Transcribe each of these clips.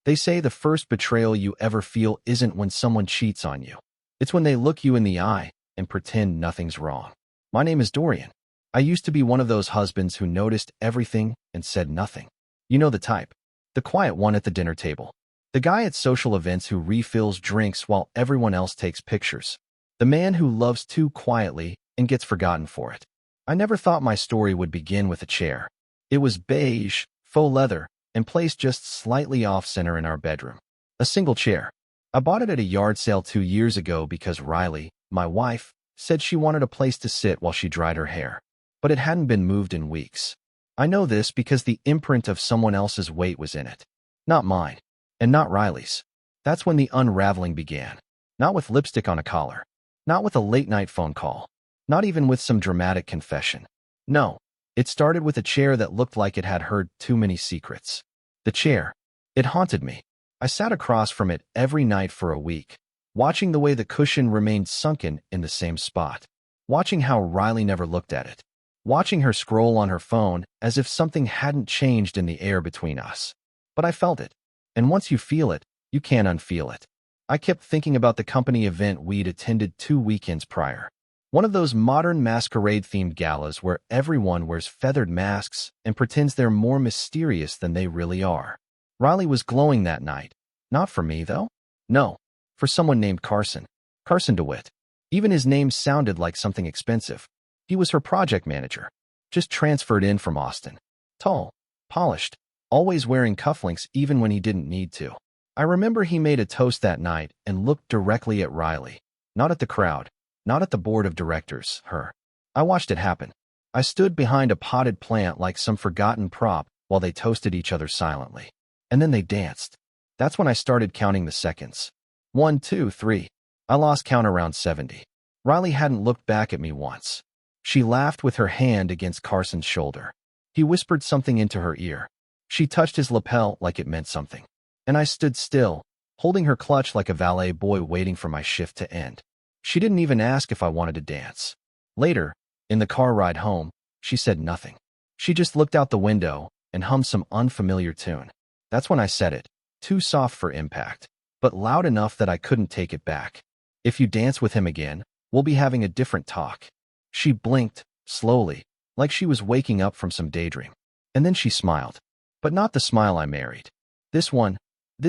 They say the first betrayal you ever feel isn't when someone cheats on you. It's when they look you in the eye and pretend nothing's wrong. My name is Dorian. I used to be one of those husbands who noticed everything and said nothing. You know the type. The quiet one at the dinner table. The guy at social events who refills drinks while everyone else takes pictures. The man who loves too quietly and gets forgotten for it. I never thought my story would begin with a chair. It was beige, faux leather, and placed just slightly off-center in our bedroom. A single chair. I bought it at a yard sale 2 years ago because Riley, my wife, said she wanted a place to sit while she dried her hair. But it hadn't been moved in weeks. I know this because the imprint of someone else's weight was in it. Not mine. And not Riley's. That's when the unraveling began. Not with lipstick on a collar. Not with a late-night phone call. Not even with some dramatic confession. No. It started with a chair that looked like it had heard too many secrets. The chair. It haunted me. I sat across from it every night for a week, watching the way the cushion remained sunken in the same spot. Watching how Riley never looked at it. Watching her scroll on her phone as if something hadn't changed in the air between us. But I felt it. And once you feel it, you can't unfeel it. I kept thinking about the company event we'd attended 2 weekends prior. One of those modern masquerade-themed galas where everyone wears feathered masks and pretends they're more mysterious than they really are. Riley was glowing that night. Not for me, though. No, for someone named Carson. Carson DeWitt. Even his name sounded like something expensive. He was her project manager. Just transferred in from Austin. Tall, polished, always wearing cufflinks even when he didn't need to. I remember he made a toast that night and looked directly at Riley. Not at the crowd. Not at the board of directors, her. I watched it happen. I stood behind a potted plant like some forgotten prop while they toasted each other silently. And then they danced. That's when I started counting the seconds. 1, 2, 3. I lost count around 70. Riley hadn't looked back at me once. She laughed with her hand against Carson's shoulder. He whispered something into her ear. She touched his lapel like it meant something. And I stood still, holding her clutch like a valet boy waiting for my shift to end. She didn't even ask if I wanted to dance. Later, in the car ride home, she said nothing. She just looked out the window and hummed some unfamiliar tune. That's when I said it, too soft for impact, but loud enough that I couldn't take it back. If you dance with him again, we'll be having a different talk. She blinked, slowly, like she was waking up from some daydream. And then she smiled. But not the smile I married. This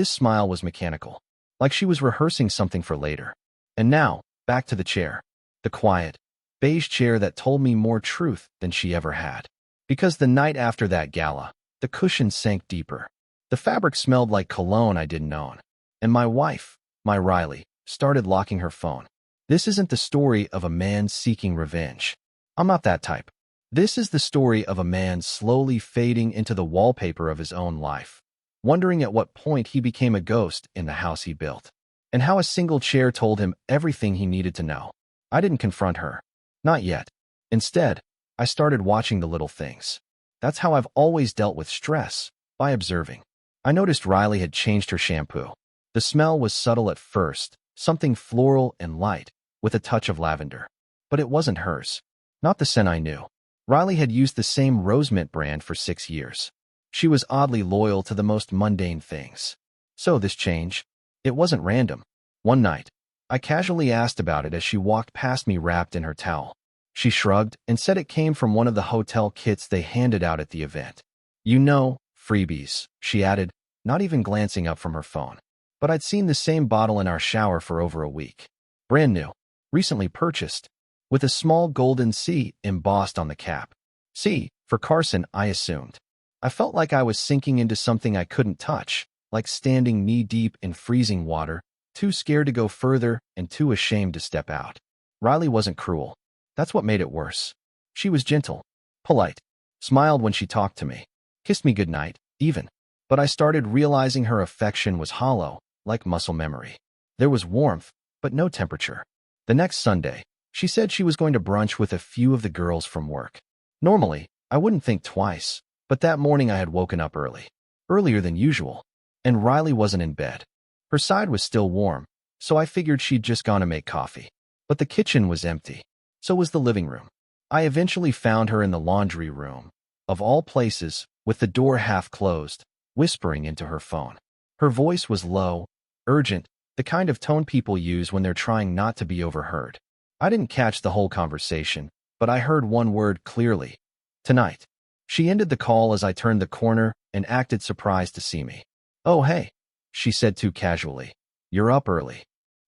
smile was mechanical, like she was rehearsing something for later. And now, back to the chair. The quiet, beige chair that told me more truth than she ever had. Because the night after that gala, the cushion sank deeper. The fabric smelled like cologne I didn't own. And my wife, my Riley, started locking her phone. This isn't the story of a man seeking revenge. I'm not that type. This is the story of a man slowly fading into the wallpaper of his own life, wondering at what point he became a ghost in the house he built, and how a single chair told him everything he needed to know. I didn't confront her. Not yet. Instead, I started watching the little things. That's how I've always dealt with stress, by observing. I noticed Riley had changed her shampoo. The smell was subtle at first, something floral and light, with a touch of lavender. But it wasn't hers. Not the scent I knew. Riley had used the same rose mint brand for 6 years. She was oddly loyal to the most mundane things. So this change, it wasn't random. One night, I casually asked about it as she walked past me wrapped in her towel. She shrugged and said it came from one of the hotel kits they handed out at the event. You know, freebies, she added, not even glancing up from her phone. But I'd seen the same bottle in our shower for over a week. Brand new, recently purchased, with a small golden C embossed on the cap. C, for Carson, I assumed. I felt like I was sinking into something I couldn't touch, like standing knee-deep in freezing water, too scared to go further and too ashamed to step out. Riley wasn't cruel. That's what made it worse. She was gentle, polite, smiled when she talked to me, kissed me goodnight, even. But I started realizing her affection was hollow, like muscle memory. There was warmth, but no temperature. The next Sunday, she said she was going to brunch with a few of the girls from work. Normally, I wouldn't think twice, but that morning I had woken up early. Earlier than usual. And Riley wasn't in bed. Her side was still warm, so I figured she'd just gone to make coffee. But the kitchen was empty. So was the living room. I eventually found her in the laundry room, of all places, with the door half closed, whispering into her phone. Her voice was low, urgent, the kind of tone people use when they're trying not to be overheard. I didn't catch the whole conversation, but I heard one word clearly. Tonight. She ended the call as I turned the corner and acted surprised to see me. Oh, hey, she said too casually. You're up early.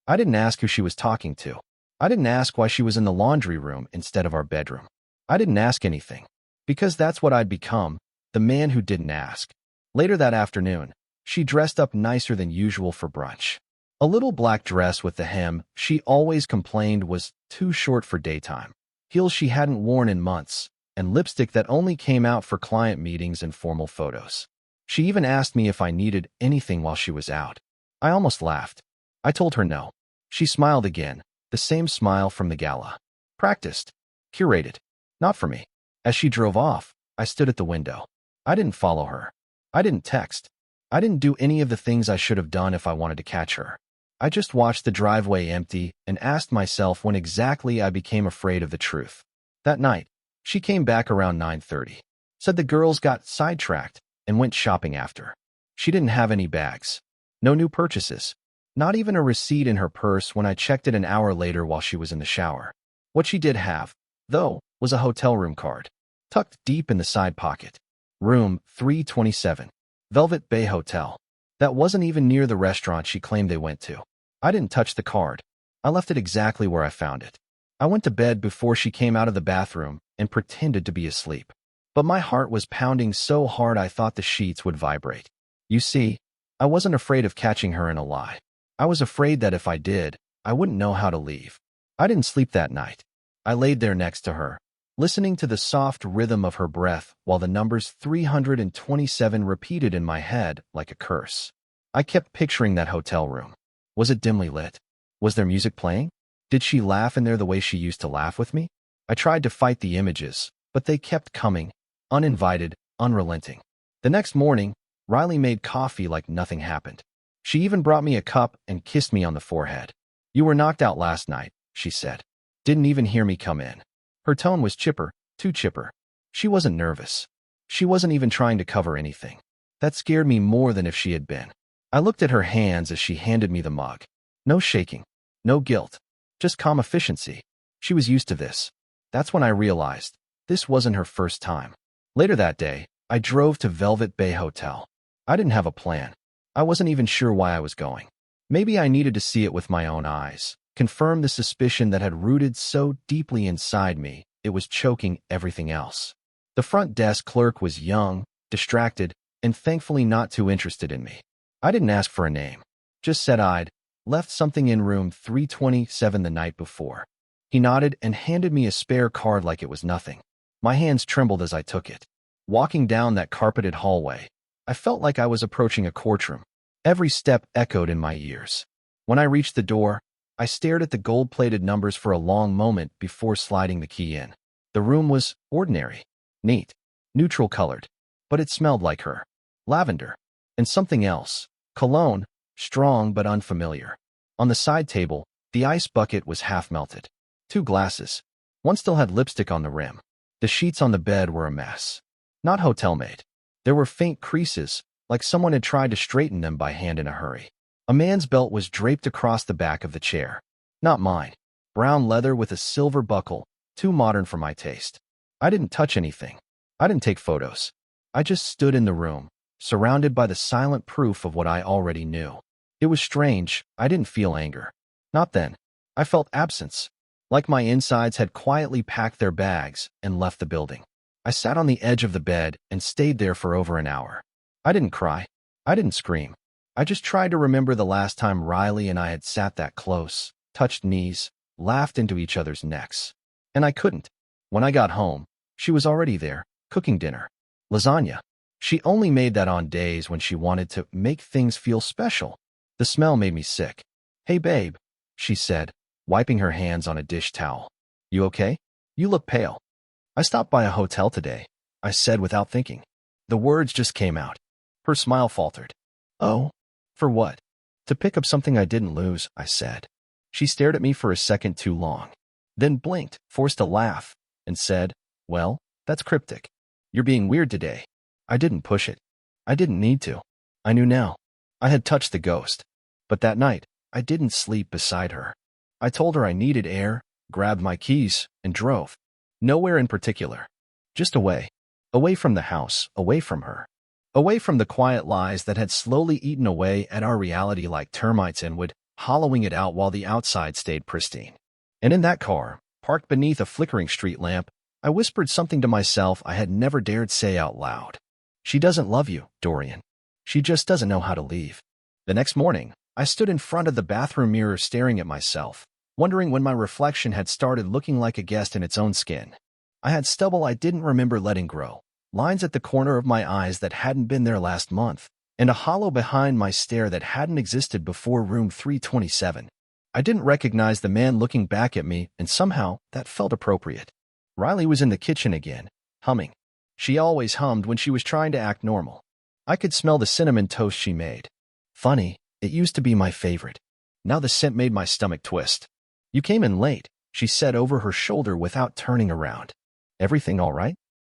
I didn't ask who she was talking to. I didn't ask why she was in the laundry room instead of our bedroom. I didn't ask anything. Because that's what I'd become, the man who didn't ask. Later that afternoon, she dressed up nicer than usual for brunch. A little black dress with the hem she always complained was too short for daytime, heels she hadn't worn in months, and lipstick that only came out for client meetings and formal photos. She even asked me if I needed anything while she was out. I almost laughed. I told her no. She smiled again, the same smile from the gala. Practiced. Curated. Not for me. As she drove off, I stood at the window. I didn't follow her. I didn't text. I didn't do any of the things I should have done if I wanted to catch her. I just watched the driveway empty and asked myself when exactly I became afraid of the truth. That night, she came back around 9:30. Said the girls got sidetracked and went shopping after. She didn't have any bags. No new purchases. Not even a receipt in her purse when I checked it an hour later while she was in the shower. What she did have, though, was a hotel room card, tucked deep in the side pocket. Room 327. Velvet Bay Hotel. That wasn't even near the restaurant she claimed they went to. I didn't touch the card. I left it exactly where I found it. I went to bed before she came out of the bathroom and pretended to be asleep. But my heart was pounding so hard I thought the sheets would vibrate. You see, I wasn't afraid of catching her in a lie. I was afraid that if I did, I wouldn't know how to leave. I didn't sleep that night. I laid there next to her, listening to the soft rhythm of her breath while the numbers 327 repeated in my head like a curse. I kept picturing that hotel room. Was it dimly lit? Was there music playing? Did she laugh in there the way she used to laugh with me? I tried to fight the images, but they kept coming, uninvited, unrelenting. The next morning, Riley made coffee like nothing happened. She even brought me a cup and kissed me on the forehead. You were knocked out last night, she said. Didn't even hear me come in. Her tone was chipper, too chipper. She wasn't nervous. She wasn't even trying to cover anything. That scared me more than if she had been. I looked at her hands as she handed me the mug. No shaking, no guilt, just calm efficiency. She was used to this. That's when I realized this wasn't her first time. Later that day, I drove to Velvet Bay Hotel. I didn't have a plan. I wasn't even sure why I was going. Maybe I needed to see it with my own eyes, confirm the suspicion that had rooted so deeply inside me, it was choking everything else. The front desk clerk was young, distracted, and thankfully not too interested in me. I didn't ask for a name. Just said I'd left something in room 327 the night before. He nodded and handed me a spare card like it was nothing. My hands trembled as I took it. Walking down that carpeted hallway, I felt like I was approaching a courtroom. Every step echoed in my ears. When I reached the door, I stared at the gold-plated numbers for a long moment before sliding the key in. The room was ordinary, neat, neutral-colored, but it smelled like her. Lavender. And something else. Cologne, strong but unfamiliar. On the side table, the ice bucket was half melted. 2 glasses. One still had lipstick on the rim. The sheets on the bed were a mess. Not hotel-made. There were faint creases, like someone had tried to straighten them by hand in a hurry. A man's belt was draped across the back of the chair. Not mine. Brown leather with a silver buckle, too modern for my taste. I didn't touch anything. I didn't take photos. I just stood in the room, surrounded by the silent proof of what I already knew. It was strange. I didn't feel anger. Not then. I felt absence, like my insides had quietly packed their bags and left the building. I sat on the edge of the bed and stayed there for over an hour. I didn't cry. I didn't scream. I just tried to remember the last time Riley and I had sat that close, touched knees, laughed into each other's necks. And I couldn't. When I got home, she was already there, cooking dinner. Lasagna. She only made that on days when she wanted to make things feel special. The smell made me sick. Hey babe, she said, wiping her hands on a dish towel. You okay? You look pale. I stopped by a hotel today, I said without thinking. The words just came out. Her smile faltered. Oh? For what? To pick up something I didn't lose, I said. She stared at me for a second too long, then blinked, forced a laugh, and said, well, that's cryptic. You're being weird today. I didn't push it. I didn't need to. I knew now. I had touched the ghost. But that night, I didn't sleep beside her. I told her I needed air, grabbed my keys, and drove. Nowhere in particular. Just away. Away from the house, away from her. Away from the quiet lies that had slowly eaten away at our reality like termites and would, hollowing it out while the outside stayed pristine. And in that car, parked beneath a flickering street lamp, I whispered something to myself I had never dared say out loud. She doesn't love you, Dorian. She just doesn't know how to leave. The next morning, I stood in front of the bathroom mirror staring at myself, wondering when my reflection had started looking like a guest in its own skin. I had stubble I didn't remember letting grow, lines at the corner of my eyes that hadn't been there last month, and a hollow behind my stare that hadn't existed before room 327. I didn't recognize the man looking back at me, and somehow that felt appropriate. Riley was in the kitchen again, humming. She always hummed when she was trying to act normal. I could smell the cinnamon toast she made. Funny, it used to be my favorite. Now the scent made my stomach twist. You came in late, she said over her shoulder without turning around. Everything all right?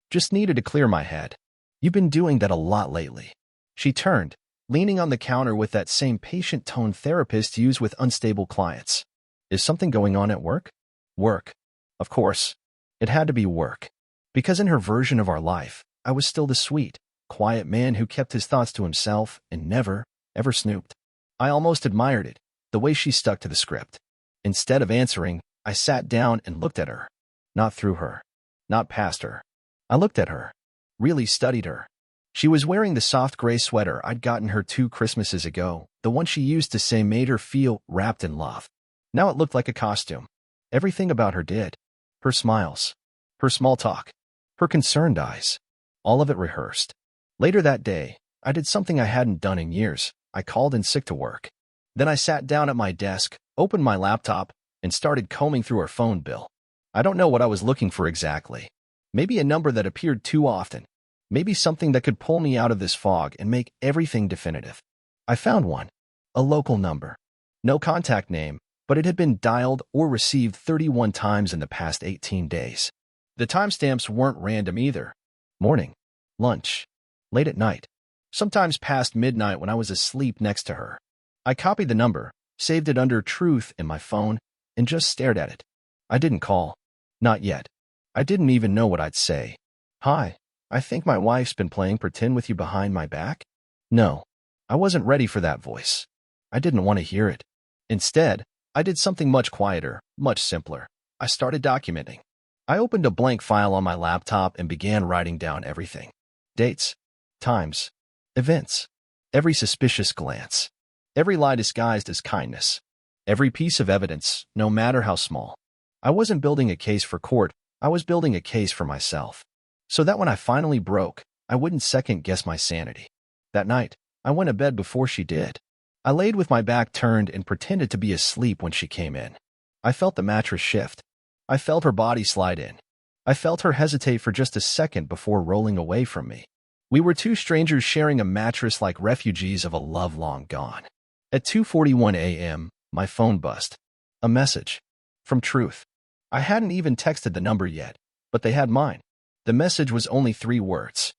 Just needed to clear my head. You've been doing that a lot lately. She turned, leaning on the counter with that same patient tone therapists use with unstable clients. Is something going on at work? Work. Of course. It had to be work. Because in her version of our life, I was still the sweet, quiet man who kept his thoughts to himself and never, ever snooped. I almost admired it, the way she stuck to the script. Instead of answering, I sat down and looked at her. Not through her. Not past her. I looked at her. Really studied her. She was wearing the soft gray sweater I'd gotten her 2 Christmases ago, the one she used to say made her feel wrapped in love. Now it looked like a costume. Everything about her did. Her smiles. Her small talk. Her concerned eyes. All of it rehearsed. Later that day, I did something I hadn't done in years. I called in sick to work. Then I sat down at my desk, opened my laptop, and started combing through her phone bill. I don't know what I was looking for exactly. Maybe a number that appeared too often. Maybe something that could pull me out of this fog and make everything definitive. I found one. A local number. No contact name, but it had been dialed or received 31 times in the past 18 days. The timestamps weren't random either. Morning. Lunch. Late at night. Sometimes past midnight when I was asleep next to her. I copied the number, saved it under truth in my phone, and just stared at it. I didn't call. Not yet. I didn't even know what I'd say. Hi, I think my wife's been playing pretend with you behind my back? No. I wasn't ready for that voice. I didn't want to hear it. Instead, I did something much quieter, much simpler. I started documenting. I opened a blank file on my laptop and began writing down everything. Dates. Times. Events. Every suspicious glance. Every lie disguised as kindness. Every piece of evidence, no matter how small. I wasn't building a case for court, I was building a case for myself. So that when I finally broke, I wouldn't second-guess my sanity. That night, I went to bed before she did. I laid with my back turned and pretended to be asleep when she came in. I felt the mattress shift. I felt her body slide in. I felt her hesitate for just a second before rolling away from me. We were 2 strangers sharing a mattress like refugees of a love long gone. At 2:41 a.m., my phone buzzed. A message. From Truth. I hadn't even texted the number yet, but they had mine. The message was only 3 words.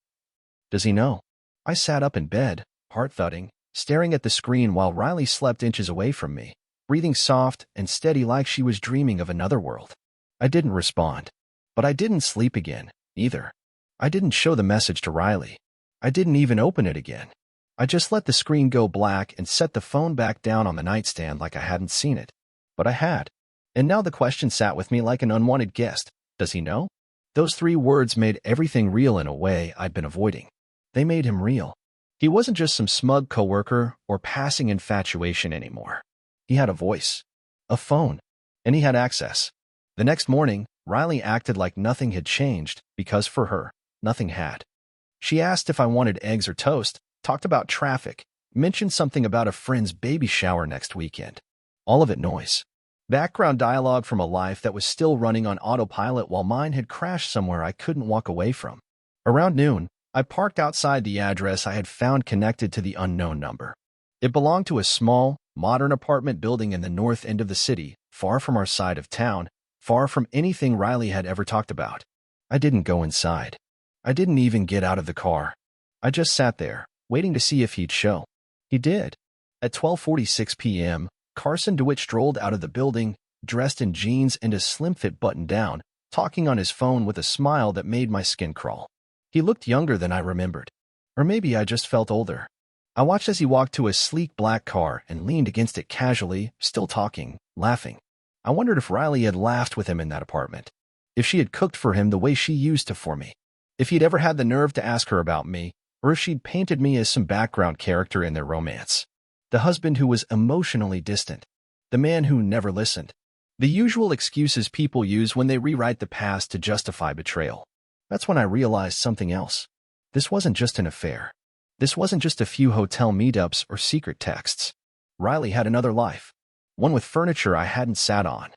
Does he know? I sat up in bed, heart thudding, staring at the screen while Riley slept inches away from me, breathing soft and steady like she was dreaming of another world. I didn't respond. But I didn't sleep again, either. I didn't show the message to Riley. I didn't even open it again. I just let the screen go black and set the phone back down on the nightstand like I hadn't seen it. But I had. And now the question sat with me like an unwanted guest. Does he know? Those 3 words made everything real in a way I'd been avoiding. They made him real. He wasn't just some smug coworker or passing infatuation anymore. He had a voice, a phone, and he had access. The next morning, Riley acted like nothing had changed because for her, nothing had. She asked if I wanted eggs or toast, talked about traffic, mentioned something about a friend's baby shower next weekend. All of it noise. Background dialogue from a life that was still running on autopilot while mine had crashed somewhere I couldn't walk away from. Around noon, I parked outside the address I had found connected to the unknown number. It belonged to a small, modern apartment building in the north end of the city, far from our side of town, far from anything Riley had ever talked about. I didn't go inside. I didn't even get out of the car. I just sat there, waiting to see if he'd show. He did. At 12:46 p.m., Carson DeWitt strolled out of the building, dressed in jeans and a slim-fit button-down, talking on his phone with a smile that made my skin crawl. He looked younger than I remembered. Or maybe I just felt older. I watched as he walked to a sleek black car and leaned against it casually, still talking, laughing. I wondered if Riley had laughed with him in that apartment. If she had cooked for him the way she used to for me. If he'd ever had the nerve to ask her about me, or if she'd painted me as some background character in their romance. The husband who was emotionally distant. The man who never listened. The usual excuses people use when they rewrite the past to justify betrayal. That's when I realized something else. This wasn't just an affair. This wasn't just a few hotel meetups or secret texts. Riley had another life. One with furniture I hadn't sat on.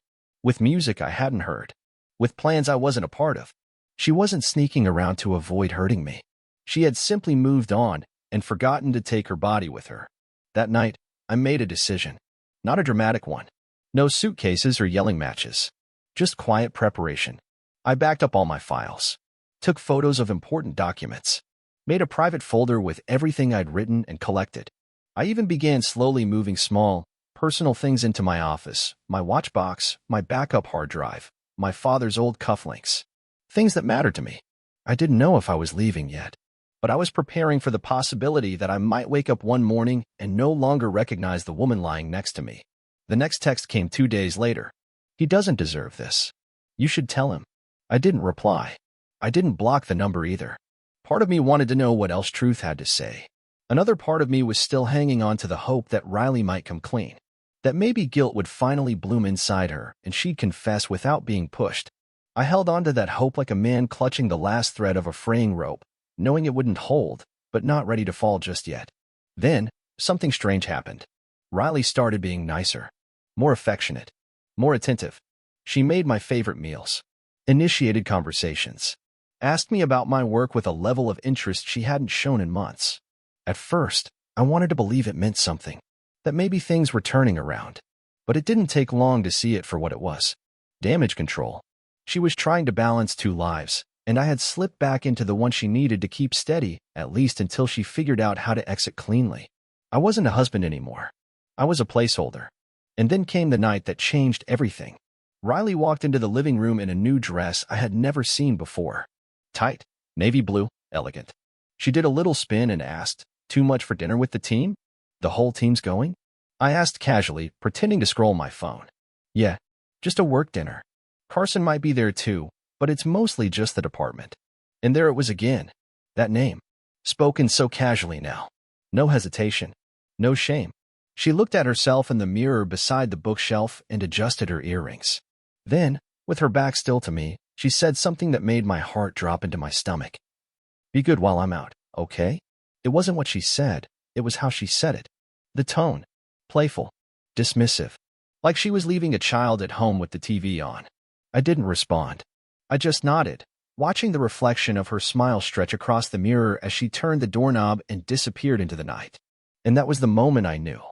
With music I hadn't heard. With plans I wasn't a part of. She wasn't sneaking around to avoid hurting me. She had simply moved on and forgotten to take her body with her. That night, I made a decision. Not a dramatic one. No suitcases or yelling matches. Just quiet preparation. I backed up all my files. Took photos of important documents. Made a private folder with everything I'd written and collected. I even began slowly moving small, personal things into my office, my watch box, my backup hard drive, my father's old cufflinks. Things that mattered to me. I didn't know if I was leaving yet, but I was preparing for the possibility that I might wake up one morning and no longer recognize the woman lying next to me. The next text came 2 days later. He doesn't deserve this. You should tell him. I didn't reply. I didn't block the number either. Part of me wanted to know what else Truth had to say. Another part of me was still hanging on to the hope that Riley might come clean. That maybe guilt would finally bloom inside her and she'd confess without being pushed. I held on to that hope like a man clutching the last thread of a fraying rope, knowing it wouldn't hold, but not ready to fall just yet. Then, something strange happened. Riley started being nicer. More affectionate. More attentive. She made my favorite meals. Initiated conversations. Asked me about my work with a level of interest she hadn't shown in months. At first, I wanted to believe it meant something. That maybe things were turning around. But it didn't take long to see it for what it was. Damage control. She was trying to balance 2 lives, and I had slipped back into the one she needed to keep steady, at least until she figured out how to exit cleanly. I wasn't a husband anymore. I was a placeholder. And then came the night that changed everything. Riley walked into the living room in a new dress I had never seen before. Tight, navy blue, elegant. She did a little spin and asked, "Too much for dinner with the team? The whole team's going?" I asked casually, pretending to scroll my phone. "Yeah, just a work dinner. Carson might be there too, but it's mostly just the department." And there it was again. That name. Spoken so casually now. No hesitation. No shame. She looked at herself in the mirror beside the bookshelf and adjusted her earrings. Then, with her back still to me, she said something that made my heart drop into my stomach. "Be good while I'm out, okay?" It wasn't what she said, it was how she said it. The tone. Playful. Dismissive. Like she was leaving a child at home with the TV on. I didn't respond. I just nodded, watching the reflection of her smile stretch across the mirror as she turned the doorknob and disappeared into the night. And that was the moment I knew.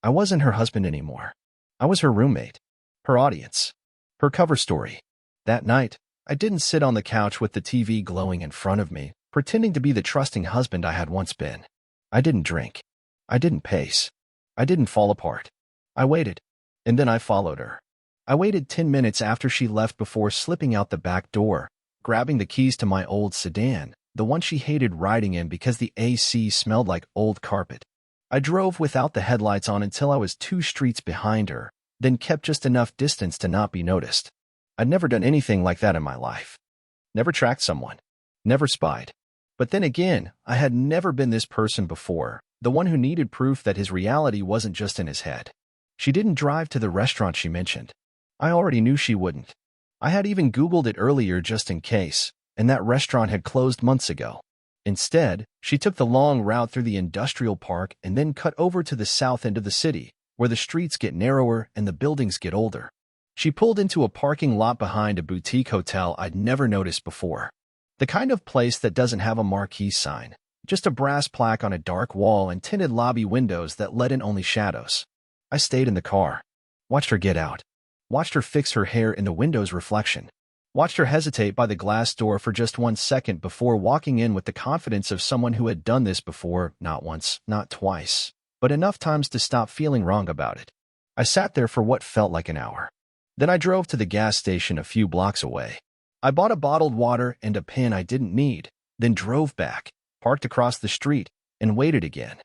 I wasn't her husband anymore. I was her roommate. Her audience. Her cover story. That night, I didn't sit on the couch with the TV glowing in front of me, pretending to be the trusting husband I had once been. I didn't drink. I didn't pace. I didn't fall apart. I waited. And then I followed her. I waited 10 minutes after she left before slipping out the back door, grabbing the keys to my old sedan, the one she hated riding in because the AC smelled like old carpet. I drove without the headlights on until I was 2 streets behind her, then kept just enough distance to not be noticed. I'd never done anything like that in my life. Never tracked someone. Never spied. But then again, I had never been this person before, the one who needed proof that his reality wasn't just in his head. She didn't drive to the restaurant she mentioned. I already knew she wouldn't. I had even Googled it earlier just in case, and that restaurant had closed months ago. Instead, she took the long route through the industrial park and then cut over to the south end of the city, where the streets get narrower and the buildings get older. She pulled into a parking lot behind a boutique hotel I'd never noticed before. The kind of place that doesn't have a marquee sign, just a brass plaque on a dark wall and tinted lobby windows that let in only shadows. I stayed in the car. Watched her get out. Watched her fix her hair in the window's reflection. Watched her hesitate by the glass door for just 1 second before walking in with the confidence of someone who had done this before, not once, not twice, but enough times to stop feeling wrong about it. I sat there for what felt like an hour. Then I drove to the gas station a few blocks away. I bought a bottled water and a pen I didn't need, then drove back, parked across the street, and waited again.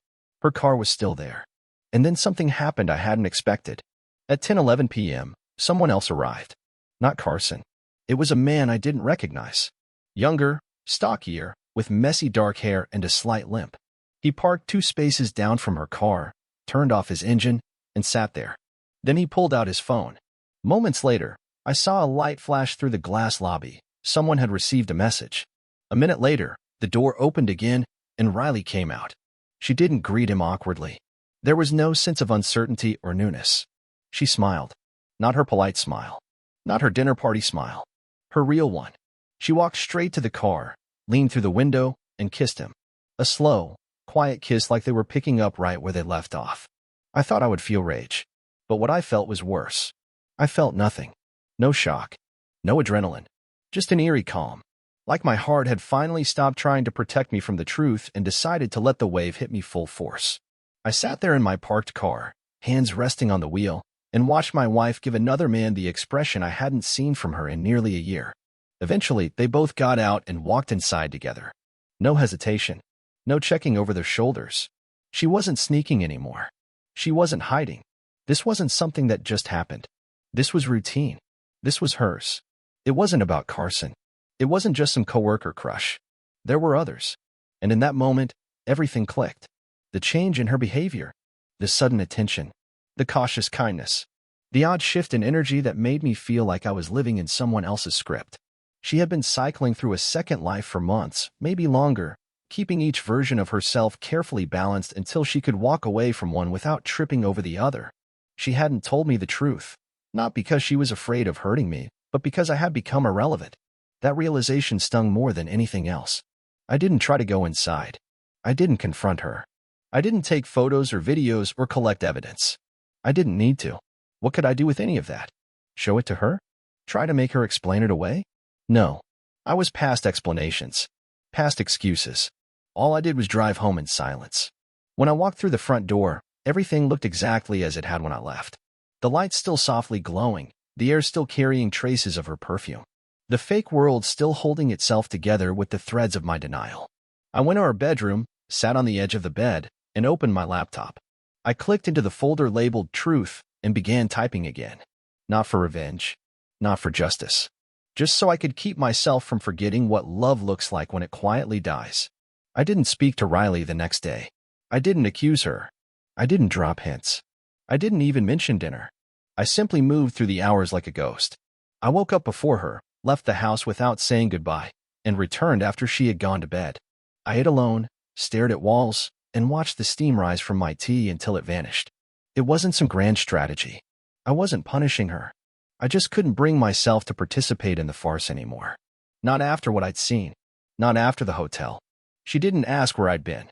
Her car was still there. And then something happened I hadn't expected. At 10:11 p.m., someone else arrived. Not Carson. It was a man I didn't recognize. Younger, stockier, with messy dark hair and a slight limp. He parked 2 spaces down from her car, turned off his engine, and sat there. Then he pulled out his phone. Moments later, I saw a light flash through the glass lobby. Someone had received a message. A minute later, the door opened again, and Riley came out. She didn't greet him awkwardly. There was no sense of uncertainty or newness. She smiled. Not her polite smile. Not her dinner party smile. Her real one. She walked straight to the car, leaned through the window, and kissed him. A slow, quiet kiss like they were picking up right where they left off. I thought I would feel rage. But what I felt was worse. I felt nothing. No shock. No adrenaline. Just an eerie calm. Like my heart had finally stopped trying to protect me from the truth and decided to let the wave hit me full force. I sat there in my parked car, hands resting on the wheel, and watched my wife give another man the expression I hadn't seen from her in nearly a year. Eventually, they both got out and walked inside together. No hesitation. No checking over their shoulders. She wasn't sneaking anymore. She wasn't hiding. This wasn't something that just happened. This was routine. This was hers. It wasn't about Carson. It wasn't just some coworker crush. There were others. And in that moment, everything clicked. The change in her behavior. The sudden attention. The cautious kindness. The odd shift in energy that made me feel like I was living in someone else's script. She had been cycling through a second life for months, maybe longer, keeping each version of herself carefully balanced until she could walk away from one without tripping over the other. She hadn't told me the truth. Not because she was afraid of hurting me, but because I had become irrelevant. That realization stung more than anything else. I didn't try to go inside. I didn't confront her. I didn't take photos or videos or collect evidence. I didn't need to. What could I do with any of that? Show it to her? Try to make her explain it away? No. I was past explanations. Past excuses. All I did was drive home in silence. When I walked through the front door, everything looked exactly as it had when I left. The lights still softly glowing, the air still carrying traces of her perfume. The fake world still holding itself together with the threads of my denial. I went to our bedroom, sat on the edge of the bed, and opened my laptop. I clicked into the folder labeled Truth and began typing again. Not for revenge. Not for justice. Just so I could keep myself from forgetting what love looks like when it quietly dies. I didn't speak to Riley the next day. I didn't accuse her. I didn't drop hints. I didn't even mention dinner. I simply moved through the hours like a ghost. I woke up before her, left the house without saying goodbye, and returned after she had gone to bed. I ate alone, stared at walls, and watched the steam rise from my tea until it vanished. It wasn't some grand strategy. I wasn't punishing her. I just couldn't bring myself to participate in the farce anymore. Not after what I'd seen. Not after the hotel. She didn't ask where I'd been.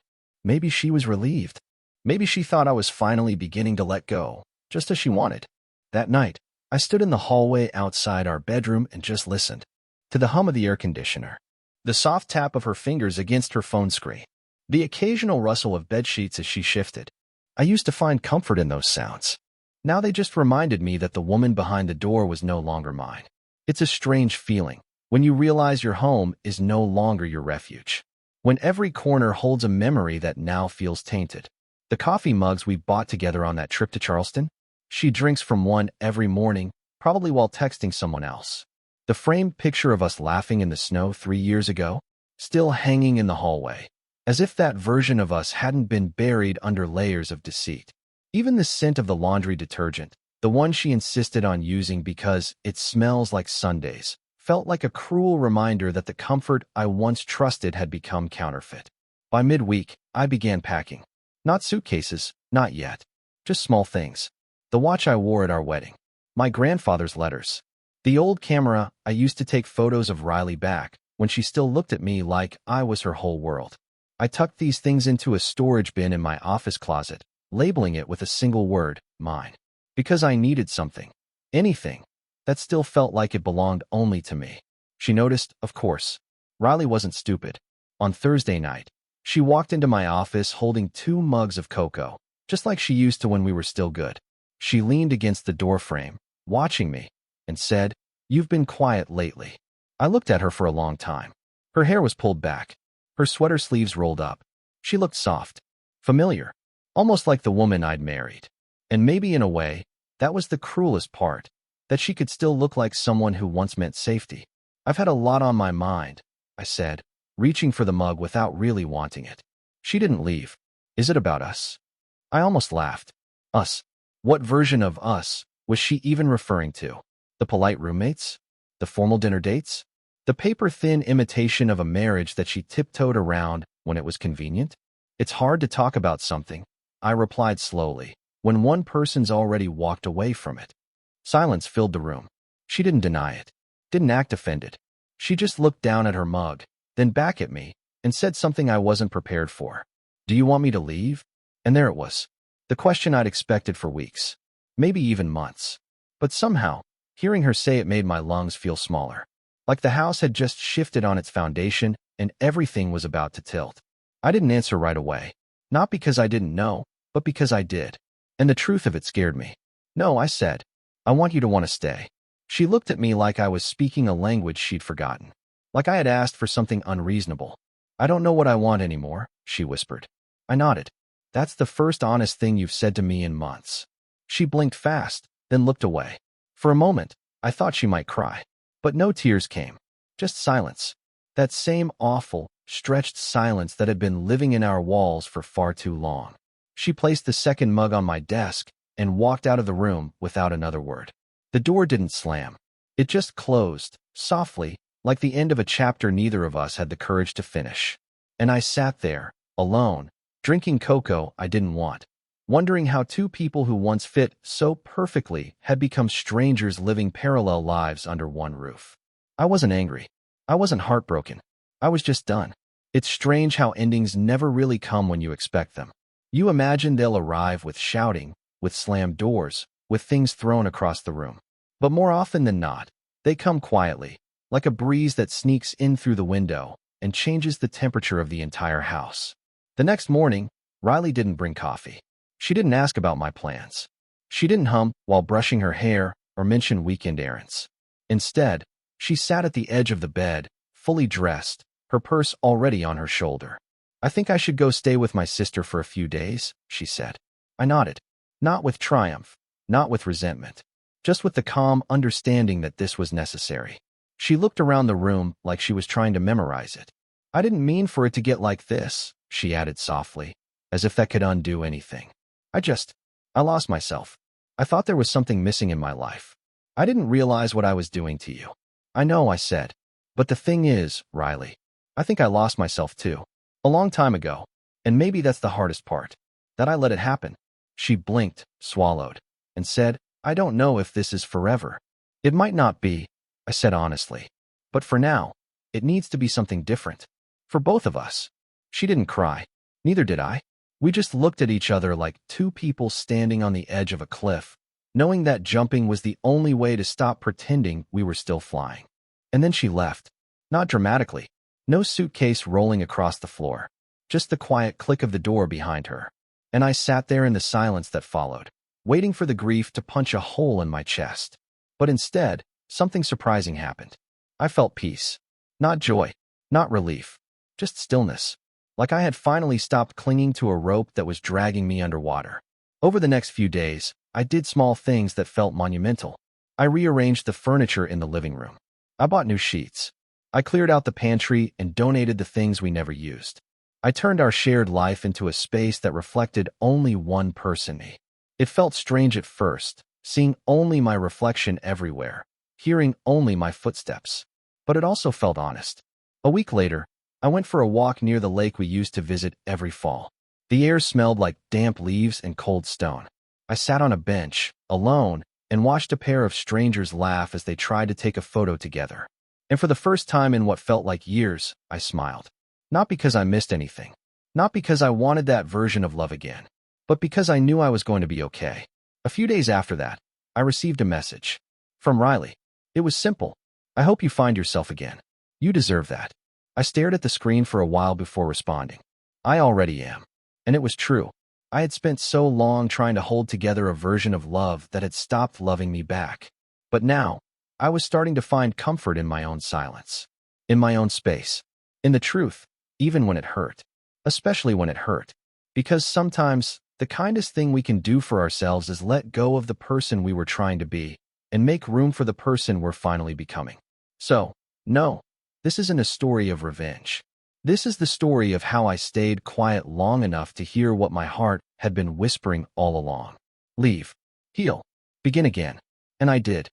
Maybe she was relieved. Maybe she thought I was finally beginning to let go, just as she wanted. That night, I stood in the hallway outside our bedroom and just listened. To the hum of the air conditioner. The soft tap of her fingers against her phone screen. The occasional rustle of bedsheets as she shifted. I used to find comfort in those sounds. Now they just reminded me that the woman behind the door was no longer mine. It's a strange feeling when you realize your home is no longer your refuge. When every corner holds a memory that now feels tainted. The coffee mugs we bought together on that trip to Charleston? She drinks from one every morning, probably while texting someone else. The framed picture of us laughing in the snow 3 years ago? Still hanging in the hallway. As if that version of us hadn't been buried under layers of deceit. Even the scent of the laundry detergent, the one she insisted on using because it smells like Sundays, felt like a cruel reminder that the comfort I once trusted had become counterfeit. By midweek, I began packing. Not suitcases, not yet. Just small things. The watch I wore at our wedding. My grandfather's letters. The old camera I used to take photos of Riley back when she still looked at me like I was her whole world. I tucked these things into a storage bin in my office closet, labeling it with a single word, mine. Because I needed something. Anything. That still felt like it belonged only to me. She noticed, of course. Riley wasn't stupid. On Thursday night, she walked into my office holding 2 mugs of cocoa. just like she used to when we were still good. She leaned against the doorframe, watching me, and said, "You've been quiet lately." I looked at her for a long time. Her hair was pulled back, her sweater sleeves rolled up. She looked soft, familiar, almost like the woman I'd married. And maybe in a way, that was the cruelest part, that she could still look like someone who once meant safety. "I've had a lot on my mind," I said, reaching for the mug without really wanting it. She didn't leave. "Is it about us?" I almost laughed. Us? What version of us was she even referring to? The polite roommates? The formal dinner dates? The paper-thin imitation of a marriage that she tiptoed around when it was convenient? "It's hard to talk about something," I replied slowly, "when one person's already walked away from it." Silence filled the room. She didn't deny it, didn't act offended. She just looked down at her mug, then back at me, and said something I wasn't prepared for. "Do you want me to leave?" And there it was. The question I'd expected for weeks, maybe even months. But somehow, hearing her say it made my lungs feel smaller. Like the house had just shifted on its foundation and everything was about to tilt. I didn't answer right away. Not because I didn't know, but because I did. And the truth of it scared me. "No," I said. "I want you to want to stay." She looked at me like I was speaking a language she'd forgotten. Like I had asked for something unreasonable. "I don't know what I want anymore," she whispered. I nodded. "That's the first honest thing you've said to me in months." She blinked fast, then looked away. For a moment, I thought she might cry. But no tears came. Just silence. That same awful, stretched silence that had been living in our walls for far too long. She placed the second mug on my desk and walked out of the room without another word. The door didn't slam. It just closed, softly, like the end of a chapter neither of us had the courage to finish. And I sat there, alone, drinking cocoa I didn't want, wondering how two people who once fit so perfectly had become strangers living parallel lives under one roof. I wasn't angry. I wasn't heartbroken. I was just done. It's strange how endings never really come when you expect them. You imagine they'll arrive with shouting, with slammed doors, with things thrown across the room. But more often than not, they come quietly, like a breeze that sneaks in through the window and changes the temperature of the entire house. The next morning, Riley didn't bring coffee. She didn't ask about my plans. She didn't hum while brushing her hair or mention weekend errands. Instead, she sat at the edge of the bed, fully dressed, her purse already on her shoulder. "I think I should go stay with my sister for a few days," she said. I nodded. Not with triumph, not with resentment, just with the calm understanding that this was necessary. She looked around the room like she was trying to memorize it. "I didn't mean for it to get like this," she added softly, as if that could undo anything. I lost myself. I thought there was something missing in my life. I didn't realize what I was doing to you." "I know," I said. "But the thing is, Riley, I think I lost myself too. A long time ago. And maybe that's the hardest part. That I let it happen." She blinked, swallowed, and said, "I don't know if this is forever." "It might not be," I said honestly. "But for now, it needs to be something different. For both of us." She didn't cry. Neither did I. We just looked at each other like two people standing on the edge of a cliff, knowing that jumping was the only way to stop pretending we were still flying. And then she left. Not dramatically. No suitcase rolling across the floor. Just the quiet click of the door behind her. And I sat there in the silence that followed, waiting for the grief to punch a hole in my chest. But instead, something surprising happened. I felt peace. Not joy. Not relief. Just stillness. Like I had finally stopped clinging to a rope that was dragging me underwater. Over the next few days, I did small things that felt monumental. I rearranged the furniture in the living room. I bought new sheets. I cleared out the pantry and donated the things we never used. I turned our shared life into a space that reflected only one person, me. It felt strange at first, seeing only my reflection everywhere, hearing only my footsteps. But it also felt honest. A week later, I went for a walk near the lake we used to visit every fall. The air smelled like damp leaves and cold stone. I sat on a bench, alone, and watched a pair of strangers laugh as they tried to take a photo together. And for the first time in what felt like years, I smiled. Not because I missed anything. Not because I wanted that version of love again. But because I knew I was going to be okay. A few days after that, I received a message. From Riley. It was simple. "I hope you find yourself again. You deserve that." I stared at the screen for a while before responding. I already am. And it was true. I had spent so long trying to hold together a version of love that had stopped loving me back. But now, I was starting to find comfort in my own silence, in my own space, in the truth, even when it hurt, especially when it hurt. Because sometimes, the kindest thing we can do for ourselves is let go of the person we were trying to be and make room for the person we're finally becoming. So, no, this isn't a story of revenge. This is the story of how I stayed quiet long enough to hear what my heart had been whispering all along. Leave. Heal. Begin again. And I did.